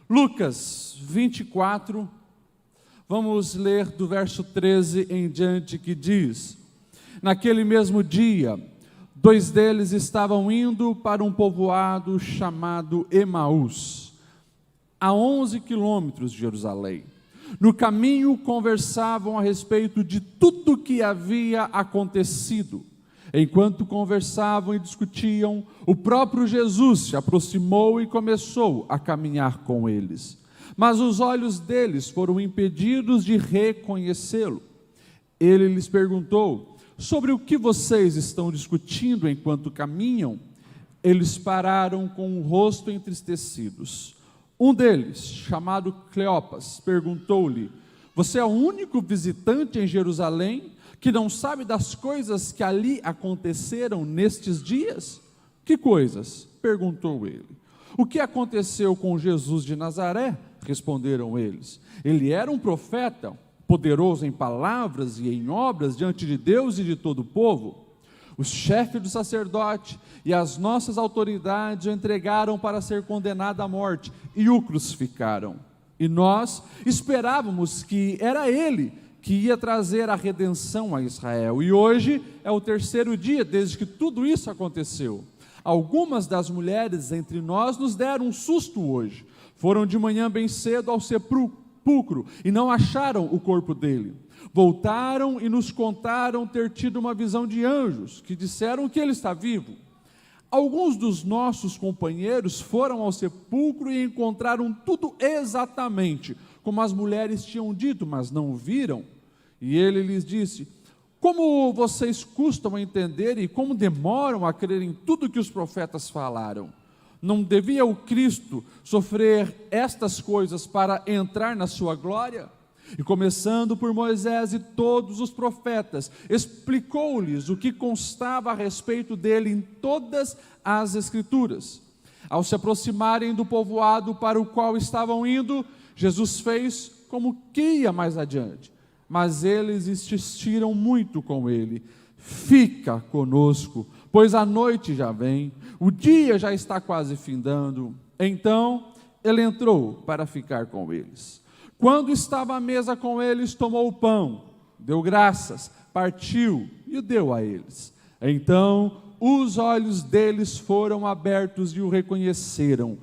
Lucas 24, vamos ler do verso 13 em diante, que diz: naquele mesmo dia, 2 deles estavam indo para um povoado chamado Emaús, a 11 quilômetros de Jerusalém. No caminho conversavam a respeito de tudo o que havia acontecido. Enquanto conversavam e discutiam, o próprio Jesus se aproximou e começou a caminhar com eles. Mas os olhos deles foram impedidos de reconhecê-lo. Ele lhes perguntou: sobre o que vocês estão discutindo enquanto caminham? Eles pararam com o rosto entristecidos. Um deles, chamado Cleopas, perguntou-lhe: você é o único visitante em Jerusalém que não sabe das coisas que ali aconteceram nestes dias? Que coisas? Perguntou ele. O que aconteceu com Jesus de Nazaré? Responderam eles. Ele era um profeta, poderoso em palavras e em obras diante de Deus e de todo o povo. Os chefes do sacerdote e as nossas autoridades o entregaram para ser condenado à morte e o crucificaram. E nós esperávamos que era ele que ia trazer a redenção a Israel. E hoje é o 3º dia desde que tudo isso aconteceu. Algumas das mulheres entre nós nos deram um susto hoje. Foram de manhã bem cedo ao sepulcro e não acharam o corpo dele. Voltaram e nos contaram ter tido uma visão de anjos, que disseram que ele está vivo. Alguns dos nossos companheiros foram ao sepulcro e encontraram tudo exatamente como as mulheres tinham dito, mas não o viram. E ele lhes disse: como vocês custam a entender e como demoram a crer em tudo que os profetas falaram? Não devia o Cristo sofrer estas coisas para entrar na sua glória? E começando por Moisés e todos os profetas, explicou-lhes o que constava a respeito dele em todas as Escrituras. Ao se aproximarem do povoado para o qual estavam indo, Jesus fez como que ia mais adiante, mas eles insistiram muito com ele: fica conosco, pois a noite já vem, o dia já está quase findando. Então ele entrou para ficar com eles. Quando estava à mesa com eles, tomou o pão, deu graças, partiu e o deu a eles. Então os olhos deles foram abertos e o reconheceram,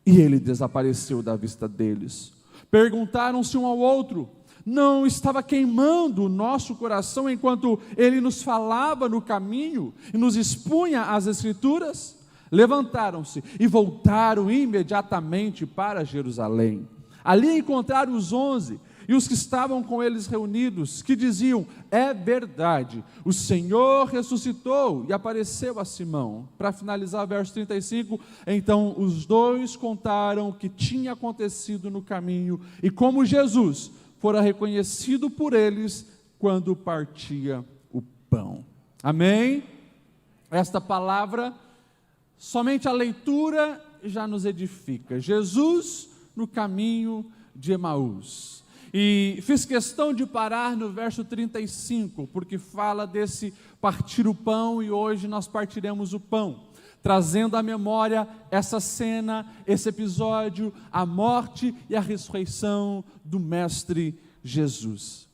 e ele desapareceu da vista deles. Perguntaram-se um ao outro: não estava queimando o nosso coração enquanto ele nos falava no caminho e nos expunha as Escrituras? Levantaram-se e voltaram imediatamente para Jerusalém. Ali encontraram os 11 e os que estavam com eles reunidos, que diziam: é verdade, o Senhor ressuscitou e apareceu a Simão. Para finalizar o verso 35, então os 2 contaram o que tinha acontecido no caminho e como Jesus fora reconhecido por eles quando partia o pão. Amém? Esta palavra, somente a leitura já nos edifica. Jesus no caminho de Emaús. E fiz questão de parar no verso 35, porque fala desse partir o pão, e hoje nós partiremos o pão, trazendo à memória essa cena, esse episódio, a morte e a ressurreição do Mestre Jesus.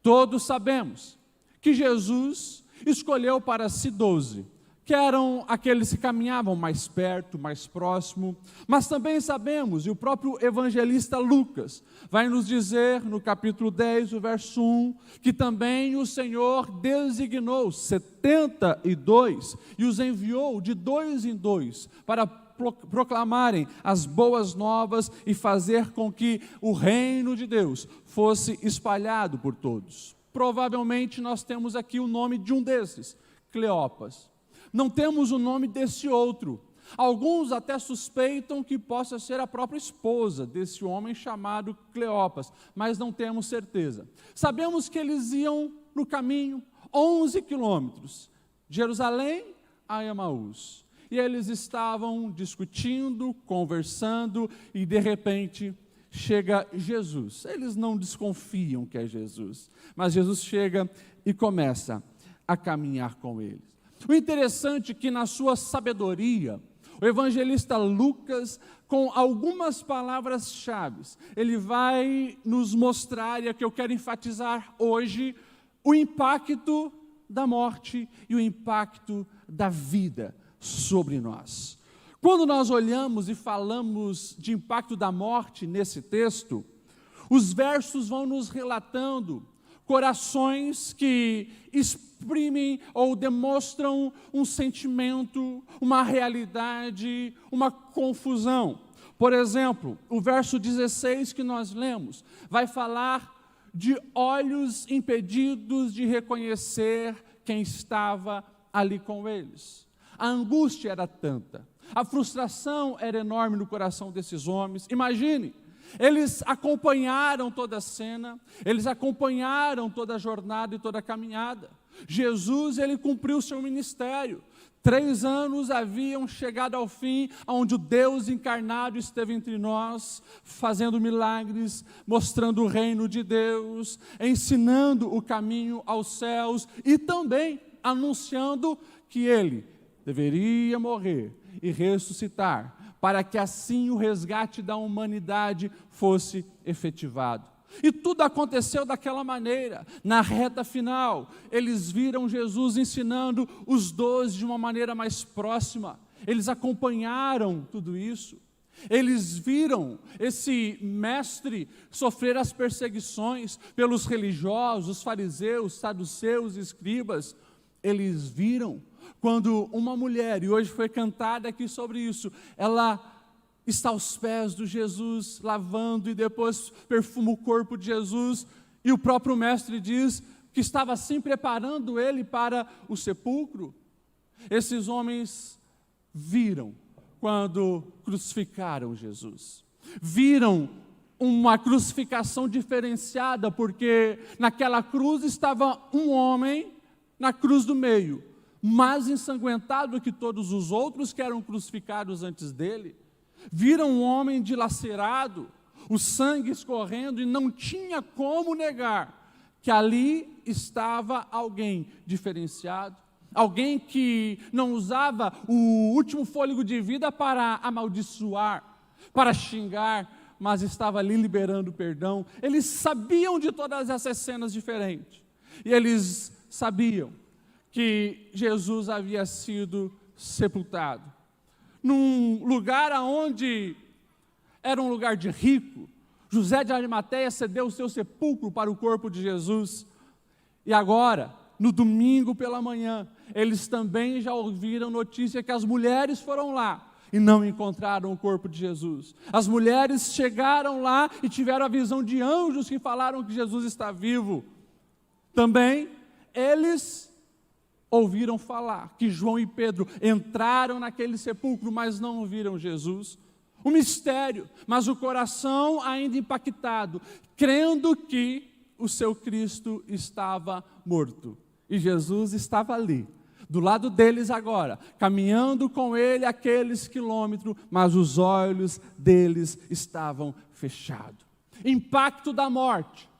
Todos sabemos que Jesus escolheu para si 12, que eram aqueles que caminhavam mais perto, mais próximo, mas também sabemos, e o próprio evangelista Lucas vai nos dizer no capítulo 10, o verso 1, que também o Senhor designou 72 e os enviou de 2 em 2 para proclamarem as boas novas e fazer com que o reino de Deus fosse espalhado por todos. Provavelmente nós temos aqui o nome de um desses, Cleopas. Não temos o nome desse outro. Alguns até suspeitam que possa ser a própria esposa desse homem chamado Cleopas, mas não temos certeza. Sabemos que eles iam no caminho 11 quilômetros, de Jerusalém a Emaús. E eles estavam discutindo, conversando, e de repente chega Jesus. Eles não desconfiam que é Jesus, mas Jesus chega e começa a caminhar com eles. O interessante é que na sua sabedoria, O evangelista Lucas, com algumas palavras-chave, ele vai nos mostrar, e é que eu quero enfatizar hoje, o impacto da morte e o impacto da vida sobre nós. Quando nós olhamos e falamos de impacto da morte nesse texto, os versos vão nos relatando corações que exprimem ou demonstram um sentimento, uma realidade, uma confusão. Por exemplo, o verso 16 que nós lemos vai falar de olhos impedidos de reconhecer quem estava ali com eles. A angústia era tanta, a frustração era enorme no coração desses homens. Imagine, eles acompanharam toda a cena, eles acompanharam toda a jornada e toda a caminhada. Jesus, ele cumpriu o seu ministério. 3 anos haviam chegado ao fim, onde o Deus encarnado esteve entre nós, fazendo milagres, mostrando o reino de Deus, ensinando o caminho aos céus e também anunciando que ele deveria morrer e ressuscitar, para que assim o resgate da humanidade fosse efetivado. E tudo aconteceu daquela maneira. Na reta final, eles viram Jesus ensinando os 12 de uma maneira mais próxima. Eles acompanharam tudo isso. Eles viram esse mestre sofrer as perseguições pelos religiosos, fariseus, saduceus, escribas. Eles viram quando uma mulher, e hoje foi cantada aqui sobre isso, ela está aos pés de Jesus, lavando e depois perfuma o corpo de Jesus, e o próprio mestre diz que estava assim preparando ele para o sepulcro. Esses homens viram quando crucificaram Jesus, viram uma crucificação diferenciada, porque naquela cruz estava um homem na cruz do meio, mais ensanguentado que todos os outros que eram crucificados antes dele. Viram um homem dilacerado, o sangue escorrendo, e não tinha como negar que ali estava alguém diferenciado, alguém que não usava o último fôlego de vida para amaldiçoar, para xingar, mas estava ali liberando perdão. Eles sabiam de todas essas cenas diferentes, e eles sabiam que Jesus havia sido sepultado num lugar onde era um lugar de rico. José de Arimateia cedeu o seu sepulcro para o corpo de Jesus. E agora, no domingo pela manhã, eles também já ouviram notícia que as mulheres foram lá e não encontraram o corpo de Jesus. As mulheres chegaram lá e tiveram a visão de anjos que falaram que Jesus está vivo. Também eles ouviram falar que João e Pedro entraram naquele sepulcro, mas não viram Jesus. Um mistério, mas o coração ainda impactado, crendo que o seu Cristo estava morto. E Jesus estava ali, do lado deles agora, caminhando com ele aqueles quilômetros, mas os olhos deles estavam fechados. Impacto da morte.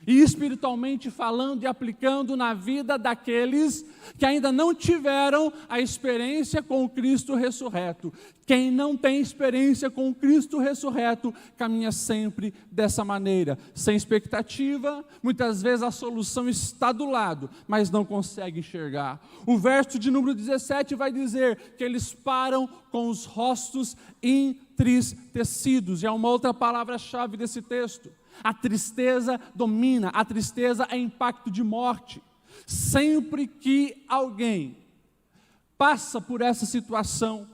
E espiritualmente falando e aplicando na vida daqueles que ainda não tiveram a experiência com o Cristo ressurreto. Quem não tem experiência com o Cristo ressurreto, caminha sempre dessa maneira, sem expectativa. Muitas vezes a solução está do lado, mas não consegue enxergar. O verso de número 17 vai dizer que eles param com os rostos entristecidos. E é uma outra palavra-chave desse texto. A tristeza domina, a tristeza é impacto de morte. Sempre que alguém passa por essa situação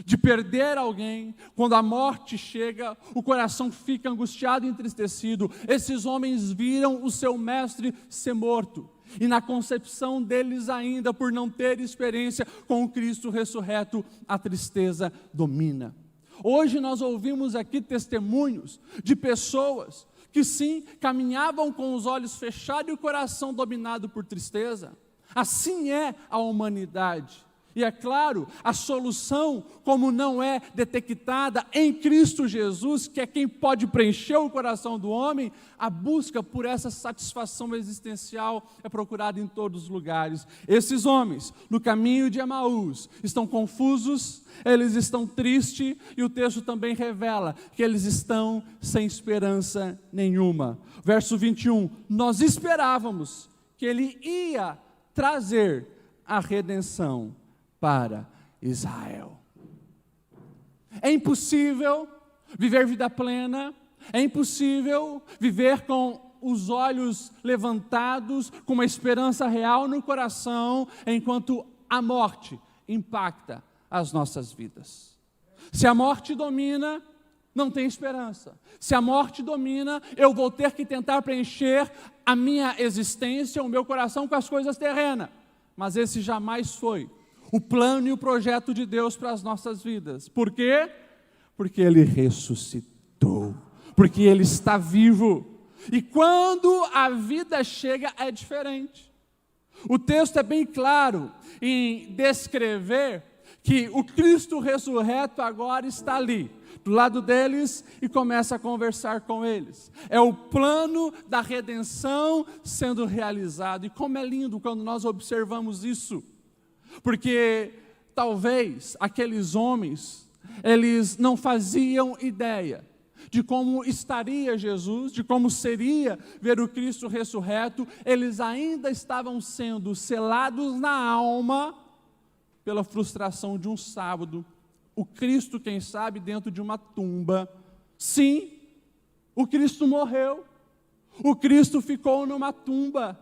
de perder alguém, quando a morte chega, o coração fica angustiado e entristecido. Esses homens viram o seu mestre ser morto, e na concepção deles ainda, por não ter experiência com o Cristo ressurreto, a tristeza domina. Hoje nós ouvimos aqui testemunhos de pessoas que sim, caminhavam com os olhos fechados e o coração dominado por tristeza. Assim é a humanidade. E é claro, a solução, como não é detectada em Cristo Jesus, que é quem pode preencher o coração do homem, a busca por essa satisfação existencial é procurada em todos os lugares. Esses homens, no caminho de Emaús, estão confusos, eles estão tristes, e o texto também revela que eles estão sem esperança nenhuma. Verso 21, nós esperávamos que ele ia trazer a redenção para Israel. É impossível viver vida plena, é impossível viver com os olhos levantados, com uma esperança real no coração, enquanto a morte impacta as nossas vidas. Se a morte domina, não tem esperança. Se a morte domina, eu vou ter que tentar preencher a minha existência, o meu coração com as coisas terrenas. Mas esse jamais foi o plano e o projeto de Deus para as nossas vidas. Por quê? Porque Ele ressuscitou, porque Ele está vivo. E quando a vida chega, é diferente. O texto é bem claro em descrever que o Cristo ressurreto agora está ali, do lado deles, e começa a conversar com eles. É o plano da redenção sendo realizado. E como é lindo quando nós observamos isso. Porque talvez aqueles homens, eles não faziam ideia de como estaria Jesus, de como seria ver o Cristo ressurreto. Eles ainda estavam sendo selados na alma pela frustração de um sábado. O Cristo, quem sabe, dentro de uma tumba. Sim, o Cristo morreu, o Cristo ficou numa tumba,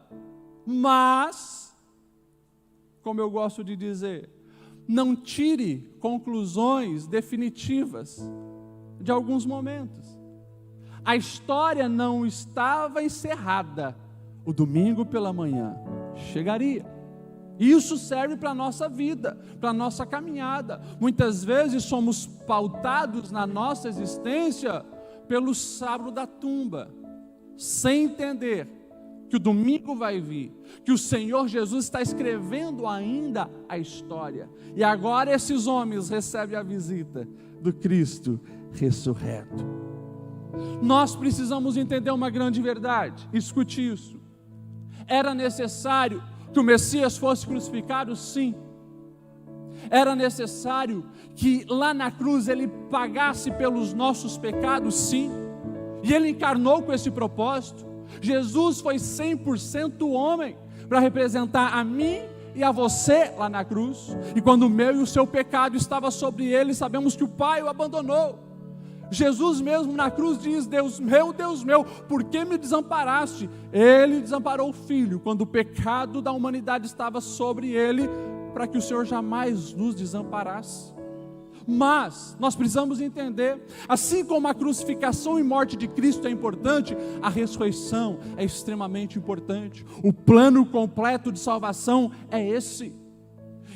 mas, como eu gosto de dizer, não tire conclusões definitivas de alguns momentos. A história não estava encerrada. O domingo pela manhã chegaria. Isso serve para a nossa vida, para a nossa caminhada. Muitas vezes somos pautados na nossa existência pelo sábado da tumba, sem entender que o domingo vai vir, que o Senhor Jesus está escrevendo ainda a história. E agora esses homens recebem a visita do Cristo ressurreto. Nós precisamos entender uma grande verdade. Escute isso. Era necessário que o Messias fosse crucificado? Sim. Era necessário que lá na cruz ele pagasse pelos nossos pecados? Sim. E ele encarnou com esse propósito. Jesus foi 100% homem para representar a mim e a você lá na cruz. E quando o meu e o seu pecado estava sobre ele, sabemos que o Pai o abandonou. Jesus mesmo na cruz diz: Deus meu, por que me desamparaste? Ele desamparou o Filho quando o pecado da humanidade estava sobre ele, para que o Senhor jamais nos desamparasse. Mas nós precisamos entender, assim como a crucificação e morte de Cristo é importante, a ressurreição é extremamente importante. O plano completo de salvação é esse.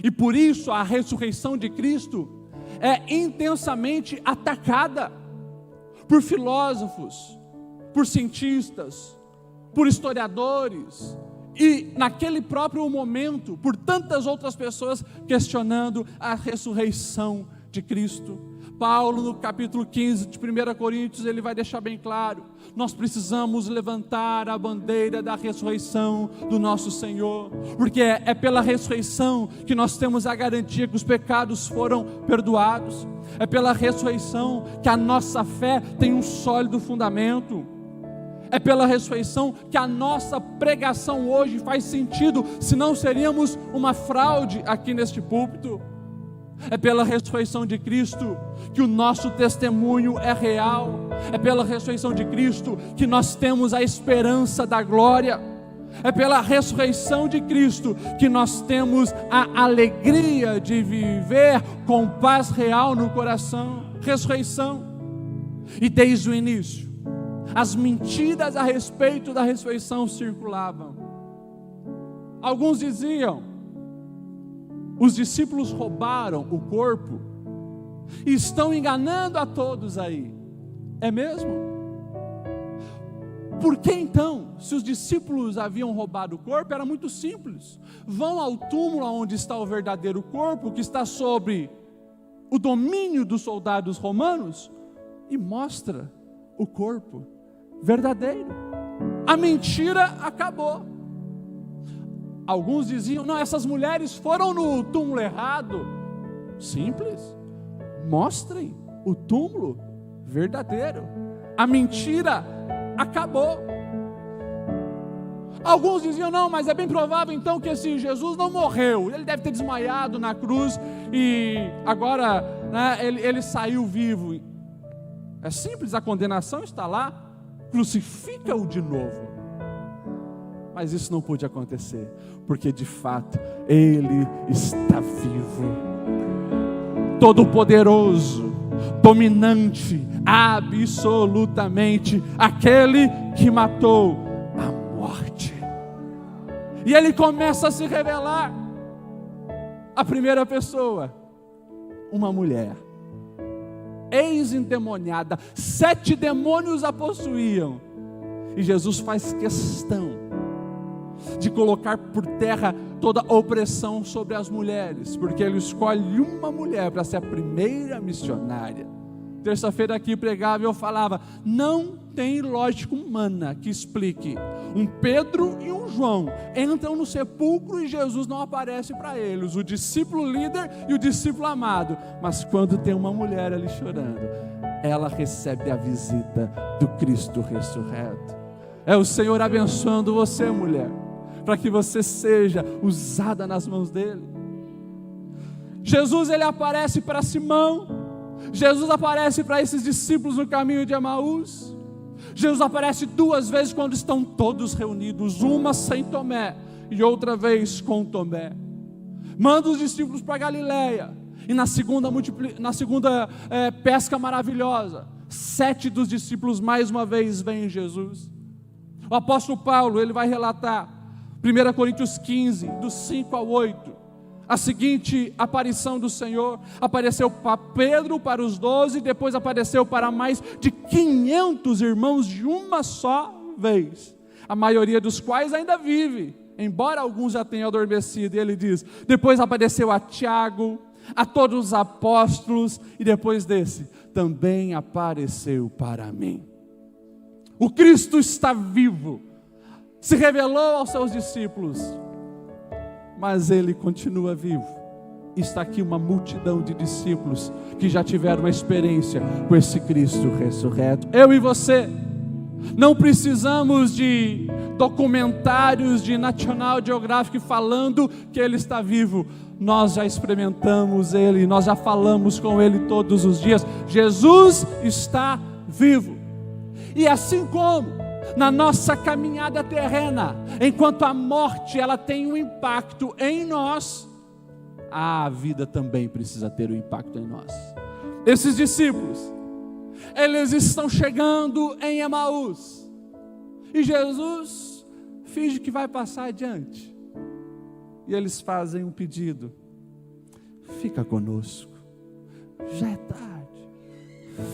E por isso a ressurreição de Cristo é intensamente atacada por filósofos, por cientistas, por historiadores, e naquele próprio momento, por tantas outras pessoas questionando a ressurreição de Cristo. Paulo, no capítulo 15 de 1 Coríntios, ele vai deixar bem claro: nós precisamos levantar a bandeira da ressurreição do nosso Senhor, porque é pela ressurreição que nós temos a garantia que os pecados foram perdoados, é pela ressurreição que a nossa fé tem um sólido fundamento, é pela ressurreição que a nossa pregação hoje faz sentido, senão seríamos uma fraude aqui neste púlpito. É pela ressurreição de Cristo que o nosso testemunho é real. É pela ressurreição de Cristo que nós temos a esperança da glória. É pela ressurreição de Cristo que nós temos a alegria de viver com paz real no coração. Ressurreição. E desde o início, as mentiras a respeito da ressurreição circulavam. Alguns diziam: os discípulos roubaram o corpo e estão enganando a todos aí. É mesmo? Por que então, se os discípulos haviam roubado o corpo, era muito simples. Vão ao túmulo onde está o verdadeiro corpo, que está sob o domínio dos soldados romanos, e mostra o corpo verdadeiro. A mentira acabou. Alguns diziam, não, essas mulheres foram no túmulo errado. Simples. Mostrem o túmulo verdadeiro. A mentira acabou. Alguns diziam, não, mas é bem provável então que esse Jesus não morreu, ele deve ter desmaiado na cruz e agora, né, ele saiu vivo. É simples, a condenação está lá, crucifica-o de novo. Mas isso não pôde acontecer, porque de fato ele está vivo, todo-poderoso, dominante, absolutamente, aquele que matou a morte. E ele começa a se revelar. A primeira pessoa, uma mulher, ex-endemoniada, 7 demônios a possuíam. E Jesus faz questão de colocar por terra toda a opressão sobre as mulheres, porque ele escolhe uma mulher para ser a primeira missionária. Terça-feira aqui pregava e eu falava, não tem lógica humana que explique um Pedro e um João entram no sepulcro e Jesus não aparece para eles, o discípulo líder e o discípulo amado, mas quando tem uma mulher ali chorando, ela recebe a visita do Cristo ressurreto. É o Senhor abençoando você, mulher, para que você seja usada nas mãos dele. Jesus, ele aparece para Simão. Jesus aparece para esses discípulos no caminho de Emaús. Jesus aparece 2 vezes quando estão todos reunidos, uma sem Tomé e outra vez com Tomé. Manda os discípulos para Galileia, e na segunda pesca maravilhosa, 7 dos discípulos mais uma vez veem Jesus. O apóstolo Paulo, ele vai relatar 1 Coríntios 15, do 5 ao 8, a seguinte aparição do Senhor. Apareceu para Pedro, para os 12, depois apareceu para mais de 500 irmãos de uma só vez, a maioria dos quais ainda vive, embora alguns já tenham adormecido. E ele diz, depois apareceu a Tiago, a todos os apóstolos, e depois desse, também apareceu para mim. O Cristo está vivo, se revelou aos seus discípulos, mas ele continua vivo. Está aqui uma multidão de discípulos que já tiveram uma experiência com esse Cristo ressurreto. Eu e você não precisamos de documentários de National Geographic falando que ele está vivo. Nós já experimentamos ele, nós já falamos com ele todos os dias. Jesus está vivo. E assim como na nossa caminhada terrena, enquanto a morte ela tem um impacto em nós, a vida também precisa ter um impacto em nós. Esses discípulos, eles estão chegando em Emaús, e Jesus finge que vai passar adiante, e eles fazem um pedido: fica conosco, já é tarde,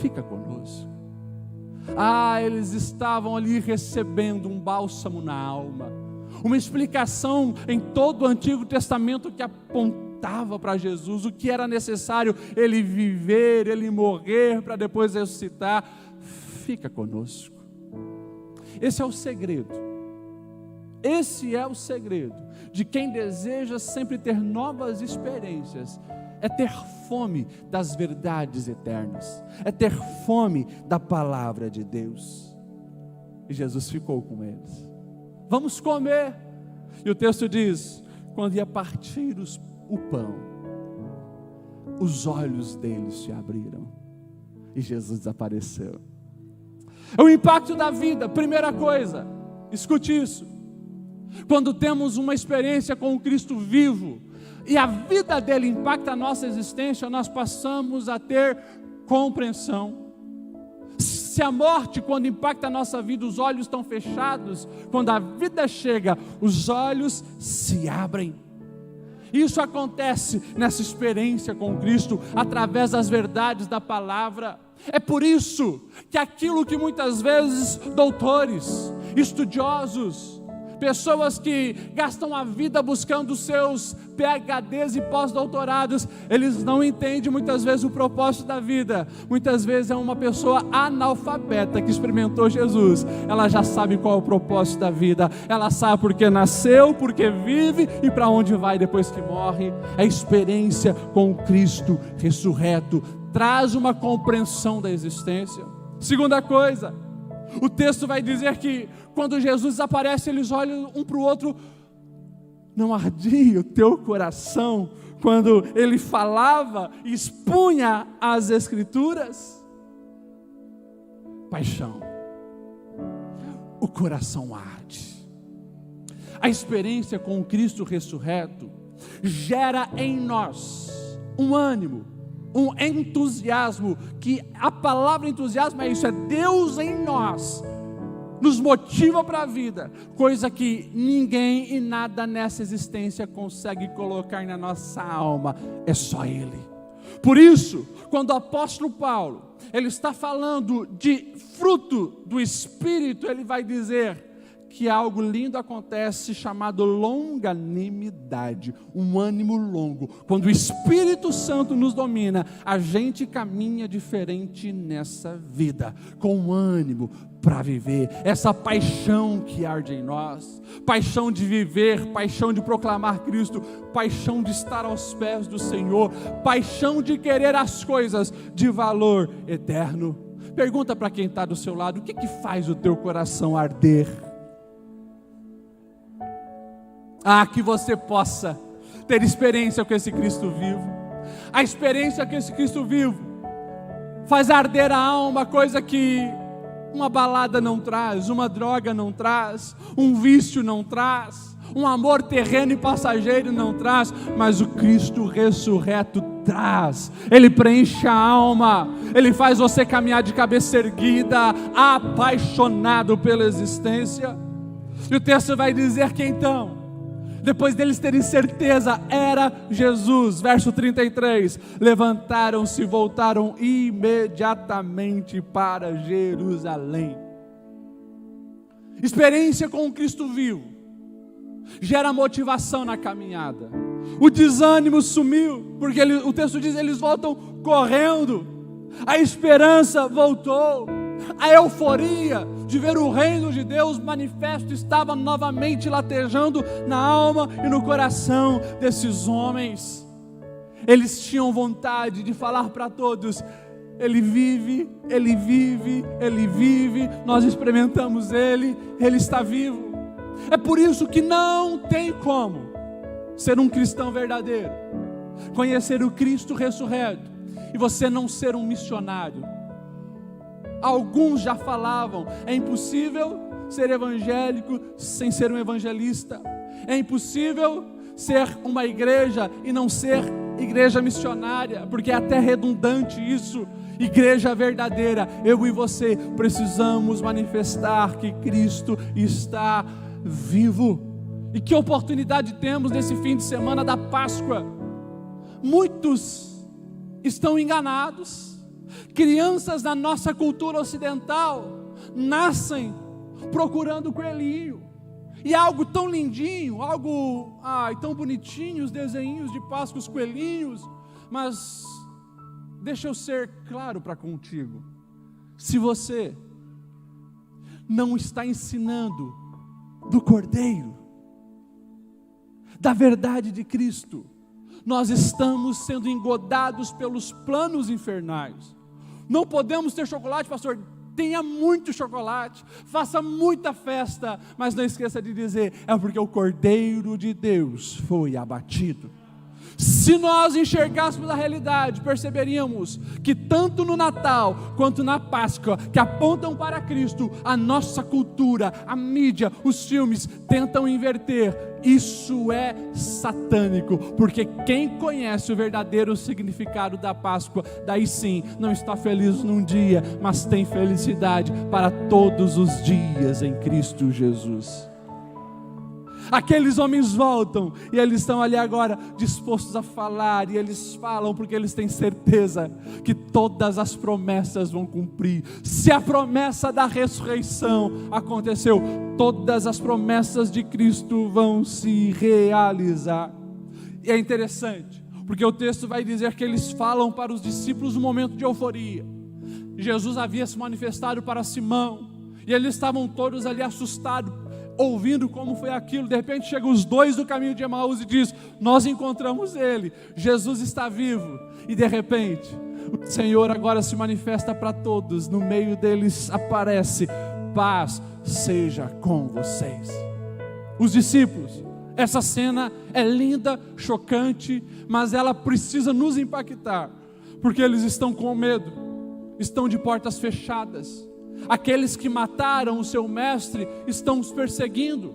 fica conosco. Eles estavam ali recebendo um bálsamo na alma, uma explicação em todo o Antigo Testamento que apontava para Jesus, o que era necessário ele viver, ele morrer para depois ressuscitar. Fica conosco. Esse é o segredo. Esse é o segredo de quem deseja sempre ter novas experiências. É ter fome das verdades eternas, é ter fome da palavra de Deus. E Jesus ficou com eles. Vamos comer. E o texto diz, quando ia partir o pão, os olhos deles se abriram e Jesus desapareceu. É o impacto da vida. Primeira coisa, escute isso: quando temos uma experiência com o Cristo vivo e a vida dele impacta a nossa existência, nós passamos a ter compreensão. Se a morte, quando impacta a nossa vida, os olhos estão fechados, quando a vida chega, os olhos se abrem. Isso acontece nessa experiência com Cristo, através das verdades da palavra. É por isso que aquilo que muitas vezes doutores, estudiosos, pessoas que gastam a vida buscando seus PhDs e pós-doutorados, eles não entendem muitas vezes o propósito da vida. Muitas vezes é uma pessoa analfabeta que experimentou Jesus, ela já sabe qual é o propósito da vida, ela sabe por que nasceu, por que vive e para onde vai depois que morre. A experiência com o Cristo ressurreto traz uma compreensão da existência. Segunda coisa, o texto vai dizer que quando Jesus aparece, eles olham um para o outro. Não ardia o teu coração quando ele falava e expunha as Escrituras? Paixão. O coração arde. A experiência com o Cristo ressurreto gera em nós um ânimo, um entusiasmo, que a palavra entusiasmo é isso, é Deus em nós, nos motiva para a vida, coisa que ninguém e nada nessa existência consegue colocar na nossa alma, é só Ele. Por isso, quando o apóstolo Paulo, ele está falando de fruto do Espírito, ele vai dizer que algo lindo acontece chamado longanimidade, um ânimo longo. Quando o Espírito Santo nos domina, a gente caminha diferente nessa vida, com ânimo para viver, essa paixão que arde em nós, paixão de viver, paixão de proclamar Cristo, paixão de estar aos pés do Senhor, paixão de querer as coisas de valor eterno. Pergunta para quem está do seu lado, o que faz o teu coração arder? Que você possa ter experiência com esse Cristo vivo. A experiência com esse Cristo vivo faz arder a alma, coisa que uma balada não traz, uma droga não traz, um vício não traz, um amor terreno e passageiro não traz, mas o Cristo ressurreto traz. Ele preenche a alma, ele faz você caminhar de cabeça erguida, apaixonado pela existência. E o texto vai dizer que então, depois deles terem certeza, era Jesus, verso 33, levantaram-se e voltaram imediatamente para Jerusalém. Experiência com o Cristo vivo gera motivação na caminhada. O desânimo sumiu, porque o texto diz, eles voltam correndo. A esperança voltou. A euforia de ver o reino de Deus manifesto estava novamente latejando na alma e no coração desses homens. Eles tinham vontade de falar para todos: Ele vive, Ele vive, Ele vive, nós experimentamos Ele, Ele está vivo. É por isso que não tem como ser um cristão verdadeiro, conhecer o Cristo ressurreto e você não ser um missionário. Alguns já falavam, é impossível ser evangélico sem ser um evangelista. É impossível ser uma igreja e não ser igreja missionária, porque é até redundante isso. Igreja verdadeira, eu e você precisamos manifestar que Cristo está vivo. E que oportunidade temos nesse fim de semana da Páscoa. Muitos estão enganados. Crianças da nossa cultura ocidental nascem procurando coelhinho. E é algo tão lindinho, algo tão bonitinho, os desenhinhos de Páscoa, os coelhinhos. Mas deixa eu ser claro para contigo. Se você não está ensinando do Cordeiro, da verdade de Cristo, nós estamos sendo engodados pelos planos infernais. Não podemos ter chocolate, pastor. Tenha muito chocolate, faça muita festa, mas não esqueça de dizer, é porque o Cordeiro de Deus foi abatido. Se nós enxergássemos a realidade, perceberíamos que tanto no Natal quanto na Páscoa, que apontam para Cristo, a nossa cultura, a mídia, os filmes tentam inverter. Isso é satânico, porque quem conhece o verdadeiro significado da Páscoa, daí sim, não está feliz num dia, mas tem felicidade para todos os dias em Cristo Jesus. Aqueles homens voltam e eles estão ali agora dispostos a falar, e eles falam porque eles têm certeza que todas as promessas vão cumprir. Se a promessa da ressurreição aconteceu, todas as promessas de Cristo vão se realizar. E é interessante, porque o texto vai dizer que eles falam para os discípulos no momento de euforia. Jesus havia se manifestado para Simão, e eles estavam todos ali assustados, ouvindo como foi aquilo. De repente chegam os dois do caminho de Emaús e diz: nós encontramos ele, Jesus está vivo. E de repente o Senhor agora se manifesta para todos, no meio deles aparece: paz seja com vocês. Os discípulos, essa cena é linda, chocante, mas ela precisa nos impactar, porque eles estão com medo, estão de portas fechadas. Aqueles que mataram o seu mestre estão os perseguindo.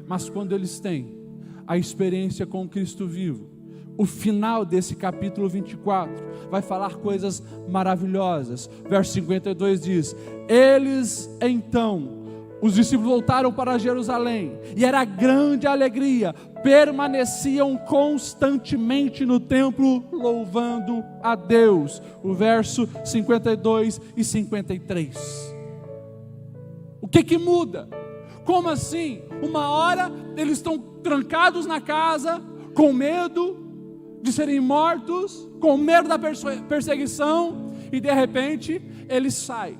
Mas quando eles têm a experiência com Cristo vivo, o final desse capítulo 24 vai falar coisas maravilhosas. Verso 52 diz: eles então, os discípulos voltaram para Jerusalém, e era grande alegria, permaneciam constantemente no templo, louvando a Deus. O verso 52 e 53. O que muda? Como assim? Uma hora eles estão trancados na casa, com medo de serem mortos, com medo da perseguição, e de repente eles saem,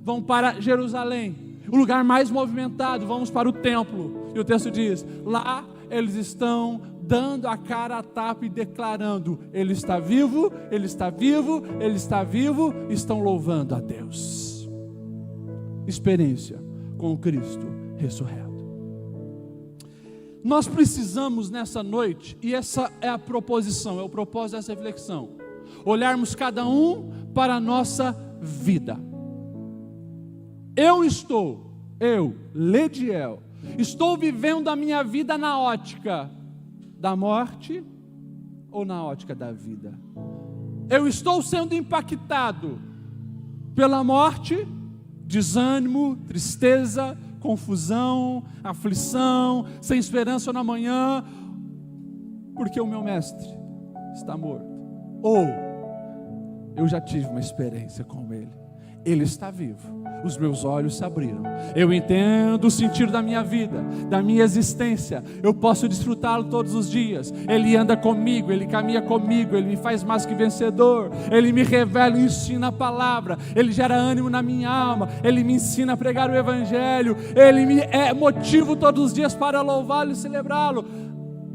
vão para Jerusalém, o lugar mais movimentado, vamos para o templo, e o texto diz: lá eles estão dando a cara a tapa e declarando: Ele está vivo, Ele está vivo, Ele está vivo, estão louvando a Deus. Experiência com o Cristo ressurreto. Nós precisamos nessa noite, e essa é a proposição, é o propósito dessa reflexão, olharmos cada um para a nossa vida. Eu, Lediel, estou vivendo a minha vida na ótica da morte ou na ótica da vida? Eu estou sendo impactado pela morte, desânimo, tristeza, confusão, aflição, sem esperança no amanhã, porque o meu mestre está morto? Ou eu já tive uma experiência com ele, ele está vivo, os meus olhos se abriram, eu entendo o sentido da minha vida, da minha existência, eu posso desfrutá-lo todos os dias. Ele anda comigo, Ele caminha comigo, Ele me faz mais que vencedor, Ele me revela e ensina a palavra, Ele gera ânimo na minha alma, Ele me ensina a pregar o Evangelho, Ele me é motivo todos os dias para louvá-lo e celebrá-lo.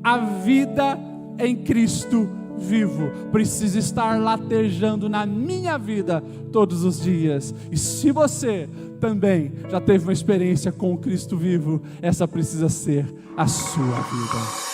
A vida em Cristo vivo precisa estar latejando na minha vida todos os dias. E se você também já teve uma experiência com o Cristo vivo, essa precisa ser a sua vida.